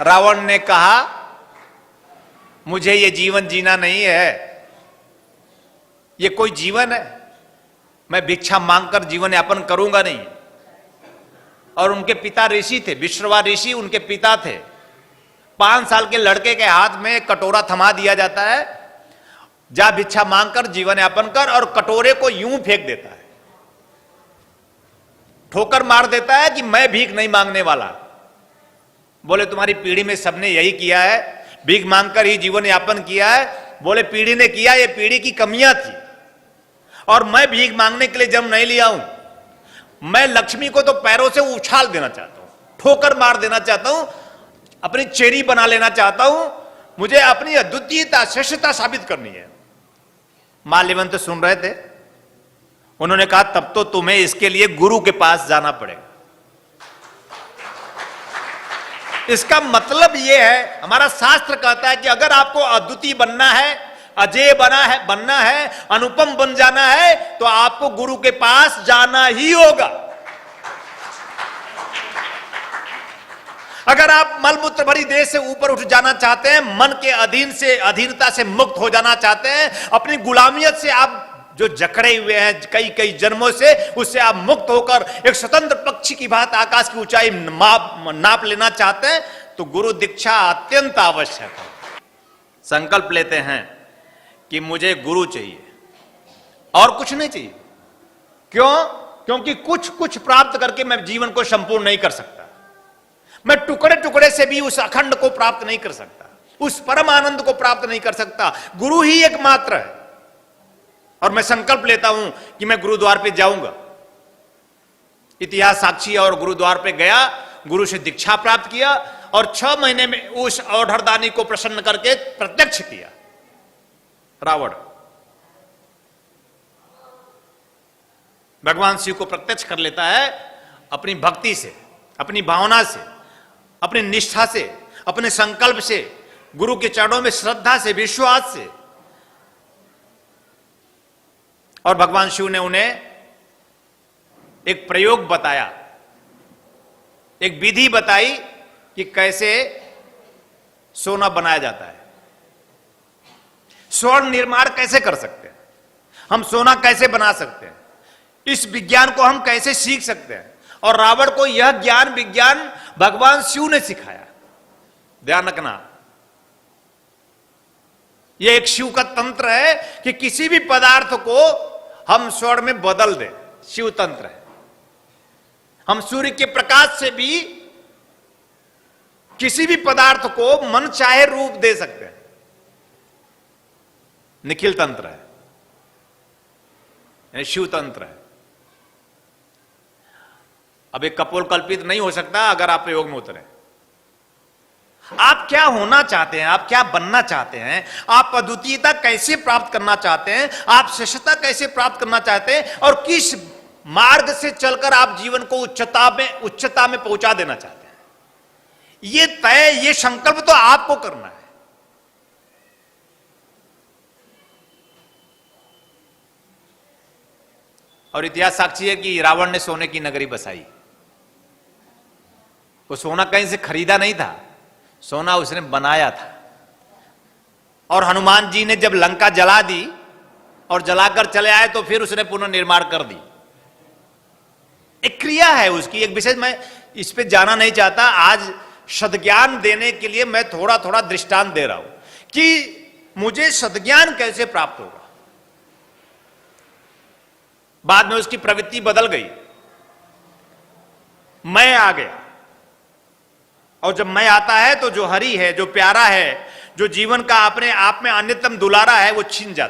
रावण ने कहा मुझे ये जीवन जीना नहीं है, ये कोई जीवन है, मैं भिक्षा मांगकर जीवन यापन करूंगा नहीं। और उनके पिता ऋषि थे, विश्रवा ऋषि उनके पिता थे। 5 साल के लड़के के हाथ में कटोरा थमा दिया जाता है, जा भिक्षा मांगकर जीवन यापन कर, और कटोरे को यूं फेंक देता है, ठोकर मार देता है कि मैं भीख नहीं मांगने वाला। बोले तुम्हारी पीढ़ी में सबने यही किया है, भीख मांगकर ही जीवन यापन किया है। बोले पीढ़ी ने किया, ये पीढ़ी की कमियां थी, और मैं भीख मांगने के लिए जन्म नहीं लिया हूं। मैं लक्ष्मी को तो पैरों से उछाल देना चाहता हूं, ठोकर मार देना चाहता हूं, अपनी चेरी बना लेना चाहता हूं। मुझे अपनी अद्वितीयता, श्रेष्ठता साबित करनी है। माल्यवंत सुन रहे थे, उन्होंने कहा तब तो तुम्हें इसके लिए गुरु के पास जाना पड़ेगा। इसका मतलब यह है, हमारा शास्त्र कहता है कि अगर आपको अद्वितीय बनना है, अजय बनना है, अनुपम बन जाना है, तो आपको गुरु के पास जाना ही होगा। अगर आप मलमूत्र भरी देह से ऊपर उठ जाना चाहते हैं, मन के अधीनता से मुक्त हो जाना चाहते हैं, अपनी गुलामियत से आप जो जकड़े हुए हैं कई जन्मों से, उससे आप मुक्त होकर एक स्वतंत्र पक्षी की भांति आकाश की ऊंचाई नाप लेना चाहते हैं, तो गुरु दीक्षा अत्यंत आवश्यक है। संकल्प लेते हैं कि मुझे गुरु चाहिए और कुछ नहीं चाहिए। क्यों? क्योंकि कुछ प्राप्त करके मैं जीवन को संपूर्ण नहीं कर सकता। मैं टुकड़े टुकड़े से भी उस अखंड को प्राप्त नहीं कर सकता, उस परम आनंद को प्राप्त नहीं कर सकता। गुरु ही एकमात्र है। और मैं संकल्प लेता हूं कि मैं गुरुद्वार पे जाऊंगा। इतिहास साक्षी है, और गुरुद्वार पे गया, गुरु से दीक्षा प्राप्त किया, और 6 महीने में उस औढ़रदानी को प्रसन्न करके प्रत्यक्ष किया। रावण भगवान शिव को प्रत्यक्ष कर लेता है अपनी भक्ति से, अपनी भावना से, अपनी निष्ठा से, अपने संकल्प से, गुरु के चरणों में श्रद्धा से, विश्वास से। और भगवान शिव ने उन्हें एक प्रयोग बताया, एक विधि बताई कि कैसे सोना बनाया जाता है, स्वर्ण निर्माण कैसे कर सकते हैं, हम सोना कैसे बना सकते हैं, इस विज्ञान को हम कैसे सीख सकते हैं। और रावण को यह ज्ञान विज्ञान भगवान शिव ने सिखाया। ध्यान रखना, यह एक शिव का तंत्र है कि किसी भी पदार्थ को हम स्वर्ण में बदल दें। शिव तंत्र है। हम सूर्य के प्रकाश से भी किसी भी पदार्थ को मन चाहे रूप दे सकते हैं। निखिल तंत्र है, शिव तंत्र है। अब एक कपोल कल्पित नहीं हो सकता अगर आप प्रयोग में उतरे। आप क्या होना चाहते हैं, आप क्या बनना चाहते हैं, आप अद्वितीयता कैसे प्राप्त करना चाहते हैं, आप श्रेष्ठता कैसे प्राप्त करना चाहते हैं, और किस मार्ग से चलकर आप जीवन को उच्चता में पहुंचा देना चाहते हैं, ये तय, ये संकल्प तो आपको करना है। और इतिहास साक्षी है कि रावण ने सोने की नगरी बसाई। वो सोना कहीं से खरीदा नहीं था, सोना उसने बनाया था। और हनुमान जी ने जब लंका जला दी और जलाकर चले आए, तो फिर उसने पुनर्निर्माण कर दी। एक क्रिया है उसकी, एक विशेष। मैं इस पे जाना नहीं चाहता। आज सद्ज्ञान देने के लिए मैं थोड़ा थोड़ा दृष्टांत दे रहा हूं कि मुझे सद्ज्ञान कैसे प्राप्त होगा। बाद में उसकी प्रवृत्ति बदल गई, मैं आ गया। और जब मैं आता है तो जो हरि है, जो प्यारा है, जो जीवन का अपने आप में अन्यतम दुलारा है, वो छीन जाता है।